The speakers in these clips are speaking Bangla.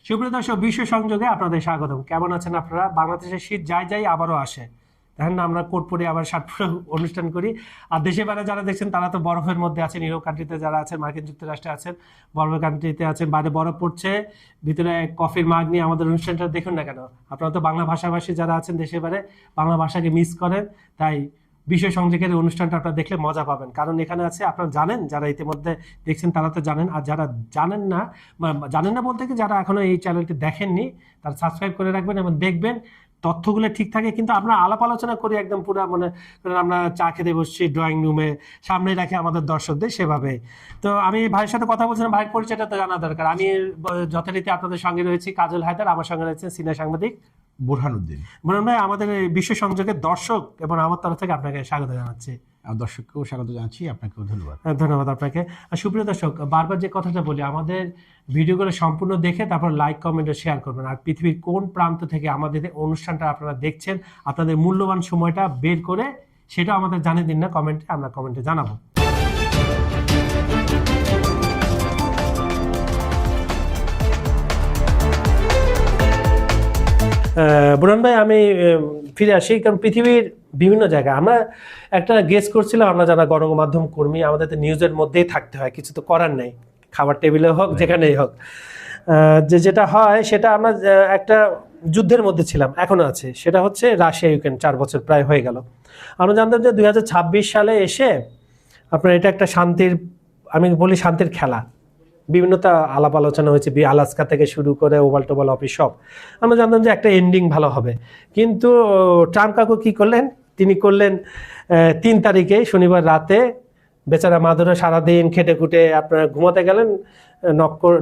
সুপ্রিয় দর্শক, বিশ্ব সংযোগে আপনাদের স্বাগতম। কেমন আছেন আপনারা? বাংলাদেশের শীত যাই আবারও আসে। দেখেন না, আমরা কোট পরে আবার শার্ট পরে অনুষ্ঠান করি। আর দেশে বাইরে যারা দেখছেন তারা তো বরফের মধ্যে আছেন। ইউরোপ কান্ট্রিতে যারা আছেন, মার্কিন যুক্তরাষ্ট্রে আছেন, বরফের কান্ট্রিতে আছেন, বাইরে বরফ পড়ছে, ভিতরে কফির মাগ নিয়ে আমাদের অনুষ্ঠানটা দেখুন না কেন। আপনারা তো বাংলা ভাষাভাষী যারা আছেন দেশে বাইরে, বাংলা ভাষাকে মিস করেন, তাই বিশ্ব সংযোগের অনুষ্ঠানটা আপনারা দেখলে মজা পাবেন। কারণ এখানে আছে, আপনারা জানেন, যারা ইতিমধ্যে দেখছেন তারা তো জানেন, আর যারা জানেন না বলতে কি, যারা এখনো এই চ্যানেলটি দেখেননি তারা সাবস্ক্রাইব করে রাখবেন এবং দেখবেন তথ্যগুলো ঠিক থাকে। কিন্তু আমরা আলাপ আলোচনা করি একদম পুরো, মনে করেন আমরা চা খেতে বসছি ড্রয়িং রুমে, সামনে রাখে আমাদের দর্শকদের সেভাবে। তো আমি ভাইয়ের সাথে কথা বলছিলাম, ভাইয়ের পরিচয়টা তো জানা দরকার। আমি যথারীতি আপনাদের সঙ্গে রয়েছি কাজল হায়দার, আমার সঙ্গে রয়েছে সিনিয়র সাংবাদিক বোরহানুদ্দিন। বোরহান ভাই, আমাদের এই বিশ্ব সংযোগের দর্শক এবং আমার তরফ থেকে আপনাকে স্বাগত জানাচ্ছি। দর্শককেও স্বাগত জানাচ্ছি, আপনাকেও ধন্যবাদ। ধন্যবাদ আপনাকে। আর সুপ্রিয় দর্শক, বারবার যে কথাটা বলি, আমাদের ভিডিওগুলো সম্পূর্ণ দেখে তারপর লাইক কমেন্ট ও শেয়ার করবেন। আর পৃথিবীর কোন প্রান্ত থেকে আমাদের অনুষ্ঠানটা আপনারা দেখছেন, আপনাদের মূল্যবান সময়টা বের করে সেটা আমাদের জানিয়ে দিন না কমেন্টে, আমরা কমেন্টে জানাবো। বুরহান ভাই, আমি ফিরে আসি, কারণ পৃথিবীর বিভিন্ন জায়গায় আমরা একটা গেস করছিলাম, আমরা যারা গণমাধ্যম কর্মী, আমাদের তো নিউজের মধ্যেই থাকতে হয়, কিছু তো করার নেই, খাবার টেবিলে হোক যেখানেই হোক। যেটা হয় সেটা আমরা একটা যুদ্ধের মধ্যে ছিলাম, এখনো আছে, সেটা হচ্ছে রাশিয়া ইউক্রেন। 4 বছর প্রায় হয়ে গেল। আমরা জানতাম যে 2026 সালে এসে আপনার এটা একটা শান্তির, আমি বলি শান্তির খেলা, বিভিন্নতা আলাপ আলোচনা হয়েছে, আলাস্কা থেকে শুরু করে ওভাল টোভাল অফিস সব। আমরা জানতাম যে একটা এন্ডিং ভালো হবে। কিন্তু ট্রাম্প কাকু কী করলেন? তিনি করলেন 3 তারিখে শনিবার রাতে, বেচারা মাদুরো সারাদিন খেটে খুটে আপনার ঘুমাতে গেলেন,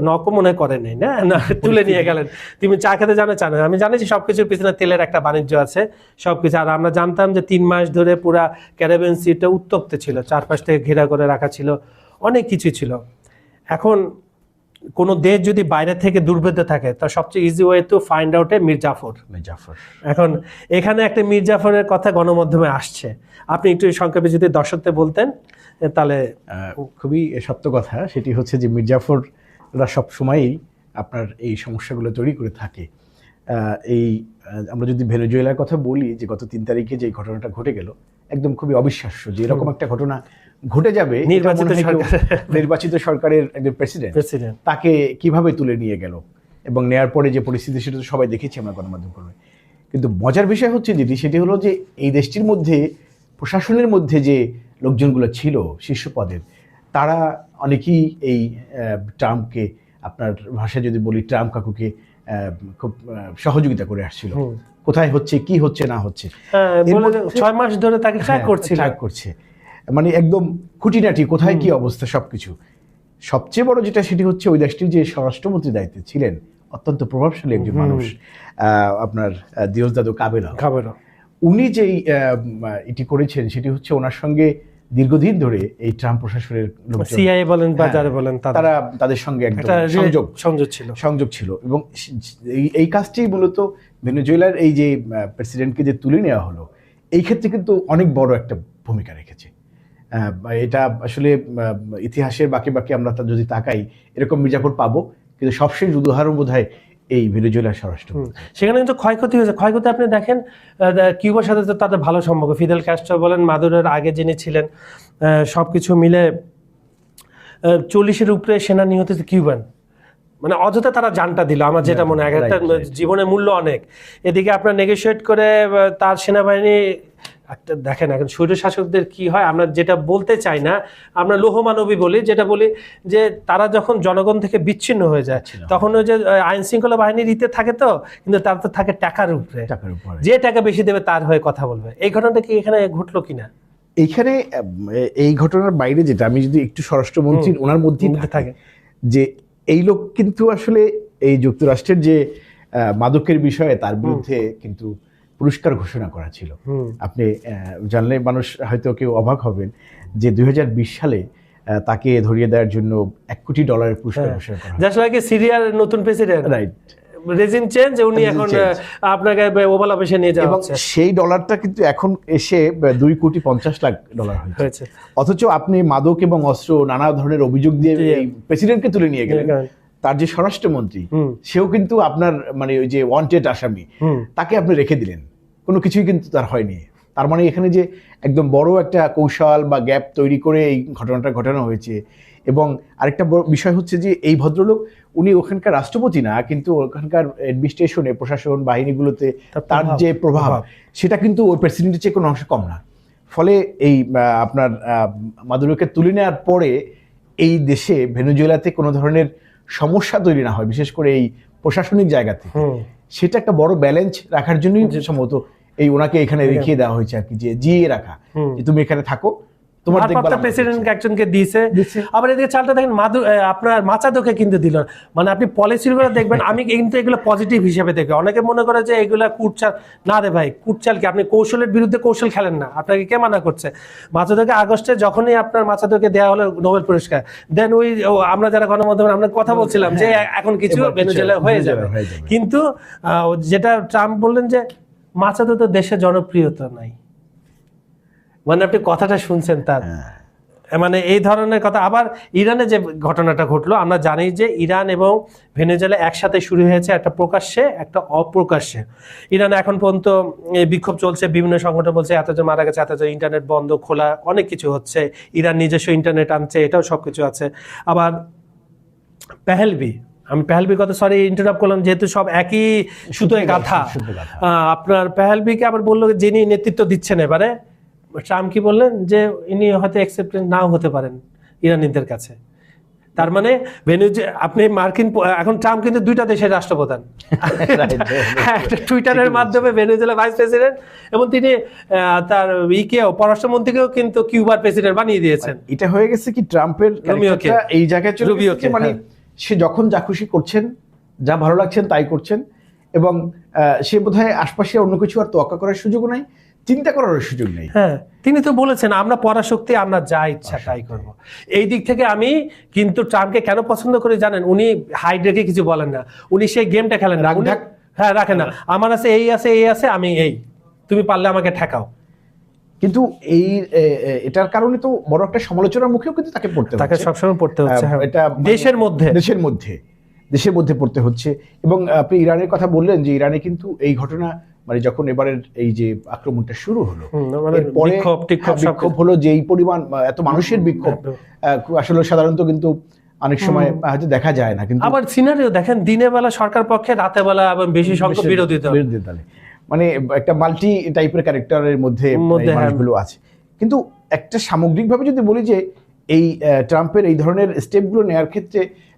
নক মনে করেন নাই না, তুলে নিয়ে গেলেন। তুমি চা খেতে জানো? আমি জানিছি সব কিছুর পিছনে তেলের একটা বাণিজ্য আছে, সব কিছু। আর আমরা জানতাম যে 3 মাস ধরে পুরা ক্যারিবিয়ান সিটা উত্তপ্ত ছিল, চারপাশ থেকে ঘেরা করে রাখা ছিল, অনেক কিছু ছিল। এখন কোনো দেশ যদি বাইরে থেকে দুর্ভেদ্য থাকে, তার সবচেয়ে easy way to find out Mir Jafar. এখন এখানে একটা মীর জাফরের কথা গণমাধ্যমে আসছে, আপনি একটু সংক্ষেপে যদি দর্শকদের বলতেন তাহলে। খুবই সত্য কথা, সেটি হচ্ছে যে মীর জাফররা সবসময়ই আপনার এই সমস্যাগুলো তৈরি করে থাকে। আমরা যদি ভেনেজুয়েলার কথা বলি, যে গত 3 তারিখে যে ঘটনাটা ঘটে গেল, একদম খুবই অবিশ্বাস্য যে এরকম একটা ঘটনা ঘটে যাবে। নির্বাচিত সরকারের একজন প্রেসিডেন্ট তাকে কিভাবে তুলে নিয়ে গেল এবং নেয়ার পরে যে পরিস্থিতি, সেটা তো সবাই দেখেছি আমরা গণমাধ্যম কর্মী। কিন্তু মজার বিষয় হচ্ছে সেটি হলো যে এই দেশটির মধ্যে প্রশাসনের মধ্যে যে লোকজনগুলো ছিল শীর্ষ পদের, তারা অনেকেই এই ট্রাম্পকে, আপনার ভাষায় যদি বলি, ট্রাম্প কাকুকে খুব সহযোগিতা করে আসছিল। কোথায় হচ্ছে, কি হচ্ছে না হচ্ছে, 6 মাস ধরে তাকে ট্র্যাক করছে, মানে একদম খুঁটিনাটি কোথায় কি অবস্থা সবকিছু। সবচেয়ে বড় যেটা, সেটি হচ্ছে ওই দেশটির যে স্বরাষ্ট্রমন্ত্রী দায়িত্বে ছিলেন, অত্যন্ত প্রভাবশালী একজন মানুষ, আপনার দিওসদাদু কাবেলা। উনি যেই এটি করেছেন, সেটি হচ্ছে ওনার সঙ্গে দীর্ঘদিন ধরে এই ট্রাম্প প্রশাসনের সিআইএ বলেন বা যারা বলেন, তারা তাদের সঙ্গে একদম সংযোগ ছিল। এবং এই কাজটি মূলত ভেনেজুয়েলার এই যে প্রেসিডেন্টকে যে তুলে নেওয়া হলো, এই ক্ষেত্রে কিন্তু অনেক বড় একটা ভূমিকা রেখেছে। এটা আসলে ইতিহাসের বাকি আমরা যদি তাকাই, এরকম মীর জাফর পাবো, কিন্তু সবশেষ উদাহরণ বোধহয় এই ভেনেজুয়েলার স্বরাষ্ট্র। সেখানে কিন্তু ক্ষয়ক্ষতি হয়েছে। ক্ষয়ক্ষতি আপনি দেখেন, কিউবার সাথে তো তাদের ভালো সম্পর্ক, ফিদেল ক্যাস্ট্রো বলেন, মাদুরোর আগে যিনি ছিলেন, সবকিছু মিলে 40-এর উপরে সেনা নিহত হয়েছে কিউবান। মানে অযথা তারা জানটা দিল, আমার যেটা মনে হয়, একটা জীবনের মূল্য অনেক। এদিকে আপনার নেগোশিয়েট করে তার সেনাবাহিনী একটা দেখেন। এখন স্বৈর শাসকদের কি হয়, আমরা যেটা বলতে চাই না, আমরা লৌহমানবী বলি, যেটা বলি যে তারা যখন জনগণ থেকে বিচ্ছিন্ন হয়ে যায়, তখন ওই যে আইন শৃঙ্খলা বাহিনীর ইতে থাকে, তো কিন্তু তার তো থাকে টাকার উপরে, যে টাকা বেশি দেবে তার হয়ে কথা বলবে। এই ঘটনাটা কি এখানে ঘটলো কিনা? এইখানে এই ঘটনার বাইরে যেটা, আমি যদি একটু স্বরাষ্ট্রমন্ত্রী ওনার মধ্যেই থাকে, যে এই লোক কিন্তু আসলে এই যুক্তরাষ্ট্রের যে মাদকের বিষয়ে তার বিরুদ্ধে কিন্তু পুরস্কার ঘোষণা করা ছিল। আপনি জানলে মানুষ হয়তো কেউ অবাক হবেন যে 2020 সালে তাকে ধরিয়ে দেওয়ার জন্য $1 কোটি পুরস্কার ঘোষণা করা হয়। জাস্ট সিরিয়ার নতুন প্রেসিডেন্ট, রাইট, রেজিম চেঞ্জ, উনি এখন আপনাকে ওভাল অফিসে নিয়ে যাওয়া হচ্ছে। সেই ডলারটা কিন্তু এখন এসে $2,50,00,000 হয়েছে। অথচ আপনি মাদক এবং অস্ত্র নানা ধরনের অভিযোগ দিয়ে এই প্রেসিডেন্টকে তুলে নিয়ে গেলেন। তার যে স্বরাষ্ট্রমন্ত্রী সেও কিন্তু আপনার মানে ওই যে ওয়ান্টেড আসামি, তাকে আপনি রেখে দিলেন, কোনো কিছুই কিন্তু তার হয়নি। তার মানে এখানে যে একদম বড় একটা কৌশল বা গ্যাপ তৈরি করে এই ঘটনাটা ঘটানো হয়েছে। এবং আরেকটা বড় বিষয় হচ্ছে যে এই ভদ্রলোক উনি ওখানকার রাষ্ট্রপতি না, কিন্তু ওখানকার অ্যাডমিনিস্ট্রেশনে, প্রশাসন, বাহিনীগুলোতে তার যে প্রভাব সেটা কিন্তু ওই প্রেসিডেন্টের চেয়ে কোনো অংশ কম না। ফলে এই আপনার মাদুরোকে তুলে নেওয়ার পরে এই দেশে ভেনেজুয়েলাতে কোনো ধরনের সমস্যা তৈরি না হয়, বিশেষ করে এই প্রশাসনিক জায়গা থেকে, সেটা একটা বড় ব্যালেন্স রাখার জন্যই সম্ভবত এই ওনাকে এখানে রেখে দেওয়া হয়েছে আর কি, যে জিয়ে রাখা, যে তুমি এখানে থাকো, তোমার দেখভাল প্রেসিডেন্ট একজনকে দিয়েছে। আবার এদিকে চালটা দেখেন আপনার মাচাদোকে কিন্তু দিল, মানে আপনি পলিসিগুলো দেখবেন, আমি কিন্তু এগুলো পজিটিভ হিসেবে দেখি। অনেকে মনে করে যে এগুলা কুটচাল, না রে ভাই, কুটচাল কি, আপনি কৌশলের বিরুদ্ধে কৌশল খেলেন না, আপনাকে কে মানা করছে? মাচাদোকে আগস্টে যখনই আপনার মাচাদোকে দেওয়া হলো নোবেল পুরস্কার, দেন ওই আমরা যারা গণমাধ্যমে আমরা কথা বলছিলাম যে এখন কিছু ভেনেজুয়েলা হয়ে যাবে, কিন্তু যেটা ট্রাম্প বললেন যে মাচাদো তো দেশে জনপ্রিয়তা নাই, মানে আপনি কথাটা শুনছেন তার, মানে এই ধরনের কথা। আবার ইরানে যে ঘটনাটা ঘটলো, আমরা জানি যে ইরান এবং ভেনেজুয়েলা একসাথে শুরু হয়েছে, একটা প্রকাশ্যে একটা অপ্রকাশ্যে। ইরানে এখন পর্যন্ত বিক্ষোভ চলছে, বিভিন্ন সংগঠন বলছে এতজন মারা গেছে, এতজন, ইন্টারনেট বন্ধ, খোলা, অনেক কিছু হচ্ছে, ইরান নিজস্ব ইন্টারনেট আনছে, এটাও সব কিছু আছে। আবার পেহেলভি, আমি পেহেলভির কথা সরি ইন্টারাপ্ট করলাম, যেহেতু সব একই সুতোয় গাঁথা। আপনার পেহেলভিকে আবার বললো যিনি নেতৃত্ব দিচ্ছেন এবারে, ট্রাম্প কি বললেন যে ইনি হয়তো অ্যাকসেপ্টেড নাও হতে পারেন ইরানিদের কাছে। তার মানে আপনি মার্কিন, এখন ট্রাম্প কিন্তু দুইটা দেশের রাষ্ট্রপ্রধান, টুইটারের মাধ্যমে ভেনেজুয়েলা ভাইস প্রেসিডেন্ট, এবং তিনি তার পররাষ্ট্রমন্ত্রীকেও কিন্তু কিউবার প্রেসিডেন্ট বানিয়ে দিয়েছেন। এটা হয়ে গেছে কি ট্রাম্পের এই জায়গায় চলে গেছে, মানে সে যখন যা খুশি করছেন, যা ভালো লাগছেন তাই করছেন, এবং সে বোধহয় আশপাশে অন্য কিছু আর তোয়াক্কা করার সুযোগ নাই, চিন্তা করার সুযোগ নেই। হ্যাঁ, তিনি তো বলেছেন আমরা পরাশক্তি, আমরা যা ইচ্ছা তাই করব। এই দিক থেকে আমি কিন্তু ট্রাম্পকে কেন পছন্দ করি জানেন, উনি হাইড রেখে কিছু বলেন না, উনি সেই গেমটা খেলেন না, হ্যাঁ রাখেন না, আমার আছে এই আছে এই আছে, আমি এই, তুমি পারলে আমাকে ঠেকাও। কিন্তু এই এটার কারণে তো বড় একটা সমালোচনার মুখেও কিন্তু তাকে সবসময় পড়তে হচ্ছে, এটা দেশের মধ্যে পড়তে হচ্ছে। এবং আপনি ইরানের কথা বললেন যে ইরানে কিন্তু এই ঘটনা, মানে যখন এবারের এই যে আক্রমণটা শুরু হলো, বিক্ষোভ হলো, যে এই পরিমাণ এত মানুষের বিক্ষোভ আসলে সাধারণত কিন্তু অনেক সময় হয়তো দেখা যায় না। কিন্তু আবার সিনারিও দেখেন, দিনের বেলা সরকার পক্ষে, রাতে বেলা এবং বেশি সংখ্যক বিরোধী দল, মানে একটা মাল্টি টাইপের ক্যারেক্টারের মধ্যে মানুষগুলো আছে। কিন্তু একটা সামগ্রিকভাবে যদি বলি যে এই ট্রাম্পের এই ধরনের স্টেপগুলো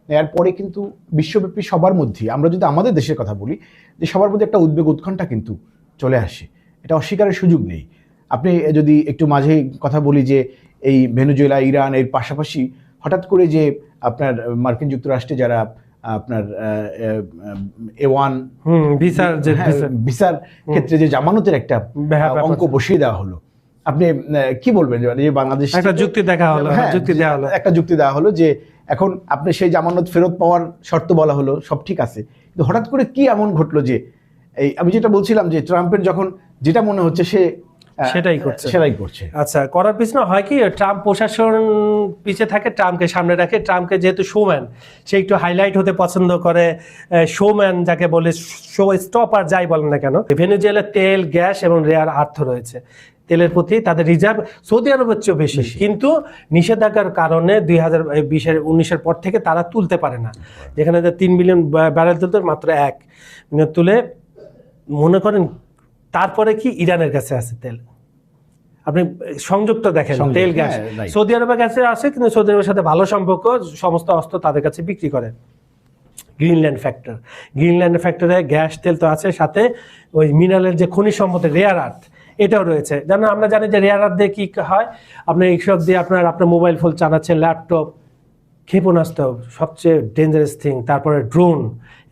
নেয়ার পরে কিন্তু বিশ্বব্যাপী সবার মধ্যে, আমরা যদি আমাদের দেশের কথা বলি, যে সবার মধ্যে একটা উদ্বেগ, উৎকণ্ঠা কিন্তু চলে আসে, এটা অস্বীকারের সুযোগ নেই। আপনি যদি একটু মাঝে কথা বলি যে এই ভেনেজুয়েলা, ইরান এর পাশাপাশি হঠাৎ করে যে আপনার মার্কিন যুক্তরাষ্ট্রে যারা আপনার A1 ভিসার ক্ষেত্রে যে জামানতের একটা অঙ্ক বসিয়ে দেওয়া হলো, আপনি কি বলবেন যে বাংলাদেশ একটা যুক্তি দেওয়া হলো যে এখন আপনি সেই জামানত ফেরত পাওয়ার শর্ত বলা হলো, সব ঠিক আছে, কিন্তু হঠাৎ করে কি এমন ঘটলো যে এই আমি যেটা বলছিলাম যে ট্রাম্পের যখন যেটা মনে হচ্ছে সে সেটাই করছে। আচ্ছা, করার পিছনে হয় কি, ট্রাম্প প্রশাসন পিছিয়ে থাকে, ট্রাম্পকে সামনে রাখে। ট্রাম্পকে যেহেতু শোম্যান, সে একটু হাইলাইট হতে পছন্দ করে, শোম্যান যাকে বলে, শো স্টপার যাই বলেন না কেন। ভেনেজুয়েলার তেল, গ্যাস এবং রেয়ার আর্থ রয়েছে, তেলের প্রতি তাদের রিজার্ভ সৌদি আরবের চেয়েও বেশি, কিন্তু নিষেধাজ্ঞার কারণে 2019-এর পর থেকে তারা তুলতে পারে না। যেখানে 3 মিলিয়ন ব্যারেল তুলতে মাত্র 1 মিলিয়ন তুলে, মনে করেন তারপরে কি ইরানের কাছে আছে তেল, আপনি সংযুক্ত দেখেন, তেল গ্যাস সৌদি আরবের কাছে আছে, কিন্তু সৌদি আরবের সাথে ভালো সম্পর্ক, সমস্ত অস্ত্র তাদের কাছে বিক্রি করে। গ্রিনল্যান্ড ফ্যাক্টরে গ্যাস, তেল তো আছে, সাথে ওই মিনারেলের যে খনিজ সম্পদের রেয়ার আর্থ, এটাও রয়েছে। যেমন আমরা জানি যে রেয়ার আর্থ দিয়ে কি হয়, আপনার এইসব দিয়ে আপনার মোবাইল ফোন চালাচ্ছেন, ল্যাপটপ, ক্ষেপণাস্ত্র, সবচেয়ে ডেঞ্জারাস থিং, তারপরে ড্রোন,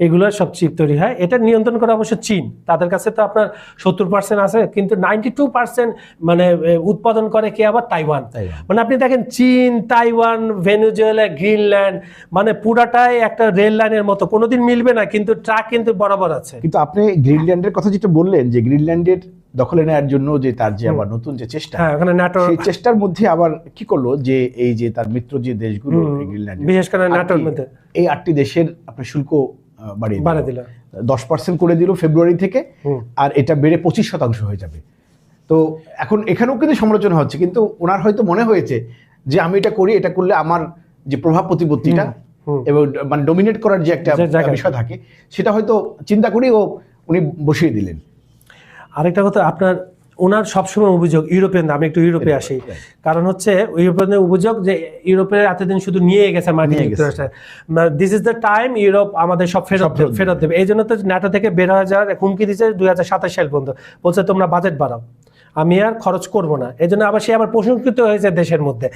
এগুলো সব চিপ তৈরি হয়। এটা নিয়ন্ত্রণ করে অবশ্য চীন, তাদের কাছে তো আপনার 70% আছে, কিন্তু 92% মানে উৎপাদন করে কে আবার তাইওয়ান। মানে আপনি দেখেন চীন, তাইওয়ান, ভেনেজুয়েলা, গ্রিনল্যান্ড, মানে পুরাটাই একটা রেল লাইনের মতো, কোনোদিন মিলবে না, কিন্তু ট্রাক কিন্তু বরাবর আছে। কিন্তু আপনি গ্রিনল্যান্ডের কথা যেটা বললেন, যে গ্রিনল্যান্ডের দখলে নেওয়ার জন্য যে তার যে আবার নতুন যে চেষ্টা, ওখানে ন্যাটো, সেই চেষ্টার মধ্যে আবার কি করলো যে এই যে তার মিত্র যে দেশগুলো গ্রিনল্যান্ড, বিশেষ করে ন্যাটোর মধ্যে এই 8টি দেশের আপনার শুল্ক বাড়িয়ে দিল, 10% করে দিল ফেব্রুয়ারি থেকে, আর এটা বেড়ে 25% হয়ে যাবে। তো এখন এখানেও কিন্তু সমালোচনা হচ্ছে, কিন্তু ওনার হয়তো মনে হয়েছে যে আমি এটা করি, এটা করলে আমার যে প্রভাব প্রতিপত্তিটা এবং মানে ডমিনেট করার যে একটা বিষয় থাকে, সেটা হয়তো চিন্তা করেই উনি বসিয়ে দিলেন। আরেকটা কথা, আপনার ওনার সবসময় অভিযোগ ইউরোপিয়ান, আমি একটু ইউরোপে আসি, কারণ হচ্ছে ইউরোপিয়ানদের অভিযোগ যে ইউরোপে এতদিন শুধু নিয়ে গেছে মার্কিন যুক্তরাষ্ট্র, this is the time Europe আমাদের সব ফেরত দেবে। এই জন্য তো ন্যাটো থেকে বের হয়ে যাওয়ার হুমকি দিচ্ছে 2027 সাল পর্যন্ত, বলছে তোমরা বাজেট বাড়াও, আমি আর খরচ করব না। এই জন্য আবার সে আবার প্রশংসিত হয়েছে দেশের মধ্যে।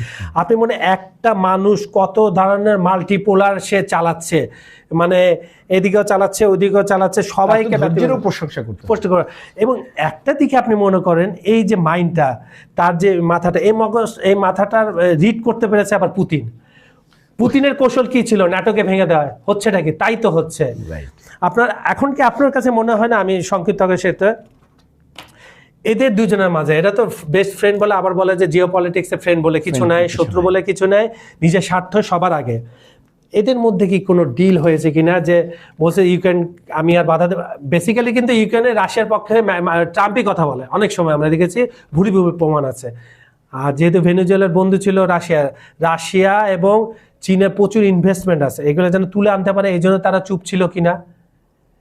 আপনি মনে একটা মানুষ কত ধরনের মাল্টিপোলার সে চালাচ্ছে, মানে এদিকেও চালাচ্ছে ওইদিকেও চালাচ্ছে, সবাইকে প্রশংসা করতে। এবং একটা দিকে আপনি মনে করেন এই যে মাইন্ডটা, তার যে মাথাটা, এই মাথাটার রিড করতে পেরেছে আবার পুতিনের কৌশল কি ছিল? ন্যাটোকে ভেঙে দেওয়া, হচ্ছেটা কি? তাই তো হচ্ছে। আপনার এখন কি আপনার কাছে মনে হয় না, আমি সংক্ষিপ্ত সেটা, এদের দুজনের মাঝে, এটা তো বেস্ট ফ্রেন্ড বলে, আবার বলে যে জিও পলিটিক্সে ফ্রেন্ড বলে কিছু নাই, শত্রু বলে কিছু নাই, নিজের স্বার্থ সবার আগে। এদের মধ্যে কি কোনো ডিল হয়েছে কিনা, যে বলছে ইউক্রেন আমি আর বাধা দেব? বেসিক্যালি কিন্তু ইউক্রেনে রাশিয়ার পক্ষে ট্রাম্পই কথা বলে অনেক সময়, আমরা দেখেছি, ভুরি প্রমাণ আছে। আর যেহেতু ভেনেজুয়েলার বন্ধু ছিল রাশিয়া এবং চীনের প্রচুর ইনভেস্টমেন্ট আছে, এগুলো যেন তুলে আনতে পারে, এই জন্য তারা চুপ ছিল কিনা।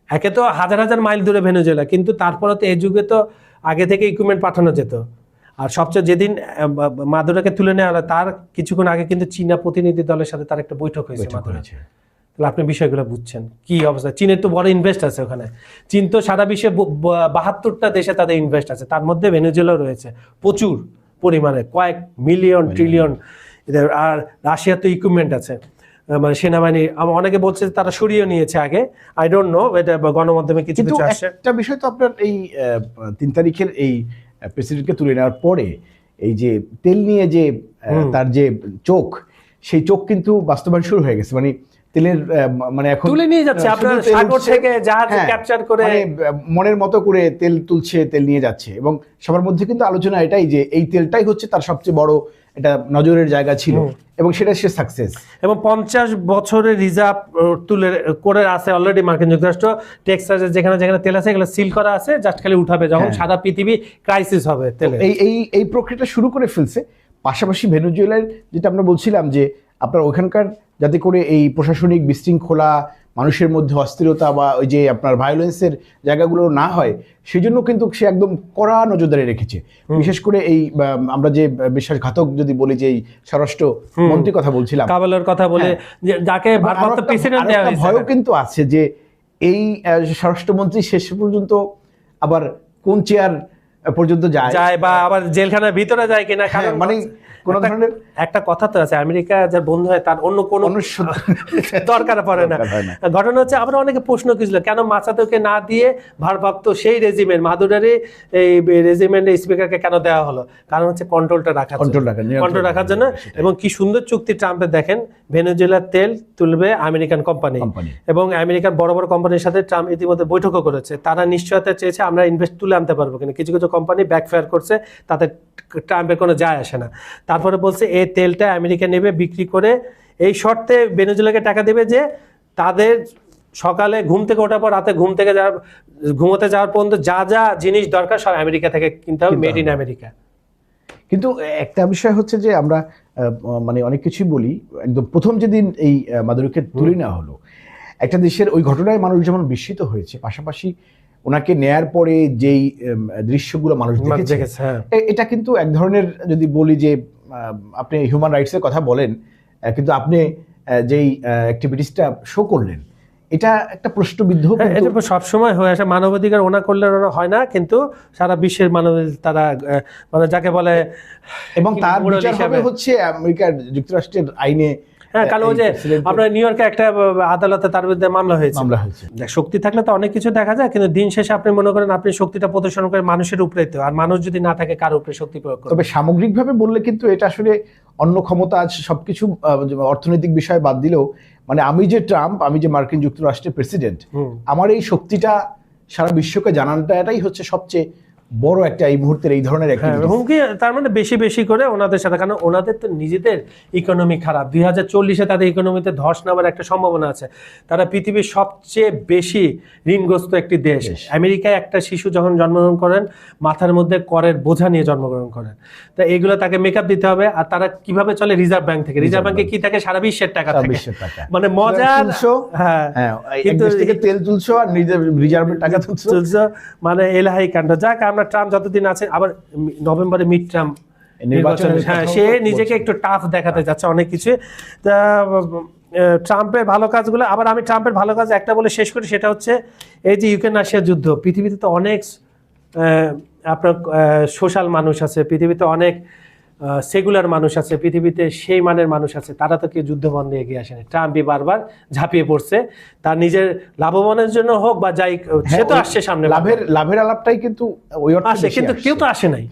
একে তো হাজার হাজার মাইল দূরে ভেনেজুয়েলা, কিন্তু তারপরে তো এই যুগে তো আগে থেকে ইকুইপমেন্ট পাঠানো যেত। আর সবচেয়ে যেদিন মাদুরাকে তুলে নেওয়া হলো, তার কিছুক্ষণ আগে কিন্তু চীনা প্রতিনিধি দলের সাথে তার একটা বৈঠক হয়েছে মাদুরা। তাহলে আপনি বিষয়গুলো বুঝছেন কি অবস্থা। চীনের তো বড় ইনভেস্ট আছে ওখানে, চীন তো সারা বিশ্বে 72টা দেশে তাদের ইনভেস্ট আছে, তার মধ্যে ভেনেজুয়েলাও রয়েছে প্রচুর পরিমাণে, কয়েক মিলিয়ন ট্রিলিয়ন। আর রাশিয়ার তো ইকুইপমেন্ট আছে, মানে সেনাবাহিনী, অনেকে বলছে তারা সরিয়ে নিয়েছে আগে, আই ডোন্ট নো, এটা গণমাধ্যমে কিছু কিছু আসছে। একটা বিষয় তো আপনার এই 3 তারিখের এই প্রেসিডেন্টকে তুলে নেওয়ার পরে এই যে তেল নিয়ে যে তার যে চোখ, সেই চোখ কিন্তু বাস্তবায়ন শুরু হয়ে গেছে। মানে তেলের মানে এখন তুলে নিয়ে যাচ্ছে আপনার সাগর থেকে জাহাজে ক্যাপচার করে, মনের মতো করে তেল তুলছে, তেল নিয়ে যাচ্ছে। এবং সবার মধ্যে কিন্তু আলোচনা এটাই যে এই তেলটাই হচ্ছে তার সবচেয়ে বড় এটা নজরের জায়গা ছিল, এবং সেটা সে সাকসেস। এবং 50 বছরের রিজার্ভ তুলে করে আছে অলরেডি মার্কিন যুক্তরাষ্ট্র। টেক্সাসে যেখানে যেখানে তেল আছে এগুলো সিল করা আছে, জাস্ট খালি উঠাবে যখন সারা পৃথিবী ক্রাইসিস হবে তেলে। এই প্রক্রিয়াটা শুরু করে ফেলছে। পাশাপাশি ভেনেজুয়েলার যেটা আমরা বলছিলাম যে আপনার ওখানকার যাতে করে এই প্রশাসনিক বিশৃঙ্খলা, মানুষের মধ্যে অস্থিরতা বা ওই যে আপনার ভায়োলেন্সের জায়গাগুলো না হয়, সেই জন্য কিন্তু সে একদম কড়া নজরদারি রেখেছে। বিশেষ করে এই আমরা যে বিশ্বাসঘাতক যদি বলি যে এই স্বরাষ্ট্র মন্ত্রীর কথা বলছিলাম, কাবেলের কথা বলে, যাকে ভারপ্রাপ্ত প্রেসিডেন্ট দেওয়া হয়েছে, ভয়ও কিন্তু আছে যে এই স্বরাষ্ট্রমন্ত্রী শেষ পর্যন্ত আবার কোন চেয়ার পর্যন্ত যায় বা আবার জেলখানার ভিতরে যায় কিনা। মানে কোন ধরনের একটা কথা তো আছে, আমেরিকা যার বন্ধু হয় তার অন্য কোনো দরকার পড়ে না। ঘটনা হচ্ছে, আমরা অনেকে প্রশ্ন করেছিল কেন মাচাতোকে না দিয়ে ভারপ্রাপ্ত সেই রেজিমেন্ট মাদুরারি এই রেজিমেন্টের স্পিকারকে কেন দেওয়া হলো? কারণ হচ্ছে কন্ট্রোল রাখার জন্য। এবং কি সুন্দর চুক্তি ট্রাম্পের, দেখেন ভেনেজুয়েলার তেল তুলবে আমেরিকান কোম্পানি, এবং আমেরিকান বড় বড় কোম্পানির সাথে ট্রাম্প ইতিমধ্যে বৈঠকও করেছে। তারা নিশ্চয়তা চেয়েছে আমরা ইনভেস্ট তুলে আনতে পারবো কিনা। কিছু কিছু কোম্পানি ব্যাকফায়ার করছে, তাতে ট্রাম্পের কোনো যায় আসে না। তারপরে বলছে এই তেলটা আমেরিকা নেবে, বিক্রি করে এই শর্তে ভেনেজুয়েলাকে টাকা দেবে যে তাদের সকালে ঘুম থেকে ওঠার পর রাতে ঘুমোতে যাওয়ার পর্যন্ত যা যা জিনিস দরকার সব আমেরিকা থেকে কিনতে হবে, মেড ইন আমেরিকা। কিন্তু একটা বিষয় হচ্ছে যে আমরা মানে অনেক কিছুই বলি, একদম প্রথম যেদিন এই মাদুরোকে তুলে নেওয়া হলো, একটা দেশের ওই ঘটনায় মানুষ যেমন বিস্মিত হয়েছে, পাশাপাশি ওনাকে নেয়ার পরে যেই দৃশ্যগুলো মানুষ দেখেছে, এটা কিন্তু এক ধরনের, যদি বলি যে আপনি হিউম্যান রাইটসের কথা বলেন, কিন্তু আপনি যেই অ্যাক্টিভিটিসটা শো করলেন, এটা একটা প্রশ্নবিদ্ধ। এটা সবসময় হয়ে আসে, মানবাধিকার ওনা করলে ওনা হয় না, কিন্তু সারা বিশ্বের মানব তারা মানে যাকে বলে, এবং তার বিচার হবে হচ্ছে আমেরিকার যুক্তরাষ্ট্রের আইনে, হ্যাঁ, কারণ ওই যে আপনার নিউ ইয়র্কে একটা আদালতে তার বিরুদ্ধে মামলা হয়েছে। দেখ, শক্তি থাকলে তো অনেক কিছু দেখা যায়, কিন্তু দিন শেষে আপনি মনে করেন আপনি শক্তিটা প্রদর্শন করে মানুষের উপরে, তো আর মানুষ যদি না থাকে কার উপরে শক্তি প্রয়োগ করবে? তবে সামগ্রিকভাবে বললে কিন্তু এটা আসলে অন্য ক্ষমতা আজ সবকিছু অর্থনৈতিক বিষয় বাদ দিলেও, মানে আমি যে মার্কিন যুক্তরাষ্ট্রের প্রেসিডেন্ট, আমার এই শক্তিটা সারা বিশ্বকে জানানোটা এটাই হচ্ছে সবচেয়ে বড় একটা এই মুহূর্তের এই ধরনের হুমকি। তার মানে বেশি বেশি করে ওনাদের সাথে, কারণ ওনাদের তো নিজেদের ইকোনমি খারাপ, 2040-এ তাদের ইকোনমিতে ধস নামার একটা সম্ভাবনা আছে। তারা পৃথিবীর সবচেয়ে বেশি ঋণগ্রস্ত একটি দেশ। আমেরিকায় একটা শিশু যখন জন্মগ্রহণ করেন মাথার মধ্যে করের বোঝা নিয়ে জন্মগ্রহণ করেন, তা এগুলো তাকে মেকআপ দিতে হবে। আর তারা কিভাবে চলে? রিজার্ভ ব্যাংক থেকে। রিজার্ভ ব্যাংকে কি থাকে? সারা বিশ্বের টাকা থাকে। মানে মজার, হ্যাঁ, কিন্তু তেল তুলছো আর রিজার্ভের টাকা তুলছো, মানে এলাহি কাণ্ড। যাক, আমরা ট্রাম্প যতদিন আছে, আবার নভেম্বরে মিড ট্রাম্প নির্বাচন, হ্যাঁ, সে নিজেকে একটু টাফ দেখাতে যাচ্ছে অনেক কিছু। তা ট্রাম্পের ভালো কাজগুলো, আবার আমি ট্রাম্পের ভালো কাজ একটা বলে শেষ করি, সেটা হচ্ছে এই যে ইউক্রেন রাশিয়া যুদ্ধ। পৃথিবীতে তো অনেক আপনার সোশ্যাল মানুষ আছে, পৃথিবীতে অনেক সেকুলার মানুষ আছে, পৃথিবীতে সেই মানের মানুষ আছে, তারা তো কেউ যুদ্ধ বন্ধে এগিয়ে আসেনি। ট্রাম্পই বারবার ঝাঁপিয়ে পড়ছে, তার নিজের লাভবানের জন্য হোক বা যাই, সে তো আসছে সামনে, লাভের আলাপটাই কিন্তু ওই অর্থে আসে, কিন্তু কেউ তো আসেনি,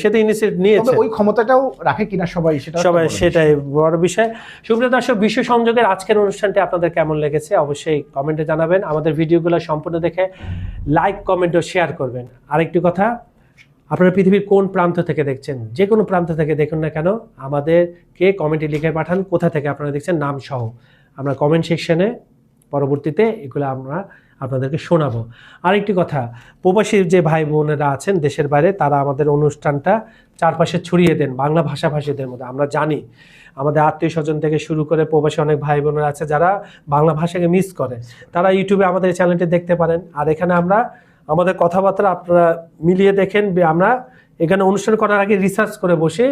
সে তো ইনিশিয়েটিভ নিয়েছে। ওই ক্ষমতাটাও রাখে কিনা সবাই, সেটাই বড় বিষয়। সুপ্রিয় দর্শক, বিশ্ব সংযোগের আজকের অনুষ্ঠানটি আপনাদের কেমন লেগেছে অবশ্যই কমেন্টে জানাবেন। আমাদের ভিডিওগুলো সম্পূর্ণ দেখে লাইক, কমেন্ট ও শেয়ার করবেন। আরেকটি কথা, আপনারা পৃথিবীর কোন প্রান্ত থেকে দেখছেন, যে কোনো প্রান্ত থেকে দেখুন না কেন, আমাদেরকে কমেন্টে লিখে পাঠান কোথা থেকে আপনারা দেখছেন, নাম সহ। আমরা কমেন্ট সেকশনে পরবর্তীতে এগুলো আমরা আপনাদেরকে শোনাবো। আরেকটি কথা, প্রবাসী যে ভাই বোনেরা আছেন দেশের বাইরে, তারা আমাদের অনুষ্ঠানটা চারপাশে ছড়িয়ে দেন বাংলা ভাষাভাষীদের মধ্যে। আমরা জানি আমাদের আত্মীয় স্বজন থেকে শুরু করে প্রবাসী অনেক ভাই বোনেরা আছে যারা বাংলা ভাষাকে মিস করে, তারা ইউটিউবে আমাদের এই চ্যানেলটি দেখতে পারেন। আর এখানে আমরা আমাদের কথাবার্তা আপনারা মিলিয়ে দেখেন। আমরা এখানে অনুষ্ঠান করার আগে রিসার্চ করে বসে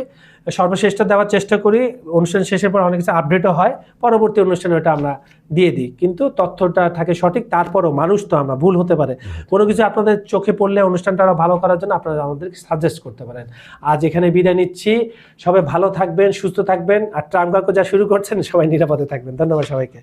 সর্বশ্রেষ্ঠ দেওয়ার চেষ্টা করি। অনুষ্ঠান শেষের পর অনেক কিছু আপডেটও হয়, পরবর্তী অনুষ্ঠানে ওটা আমরা দিয়ে দিই, কিন্তু তথ্যটা থাকে সঠিক। তারপরও মানুষ তো আমরা, ভুল হতে পারে, কোনো কিছু আপনাদের চোখে পড়লে অনুষ্ঠানটা আরও ভালো করার জন্য আপনারা আমাদেরকে সাজেস্ট করতে পারেন। আজ এখানে বিদায় নিচ্ছি, সবাই ভালো থাকবেন, সুস্থ থাকবেন, আর ট্রাম্প কাকু যা শুরু করছেন সবাই নিরাপদে থাকবেন। ধন্যবাদ সবাইকে।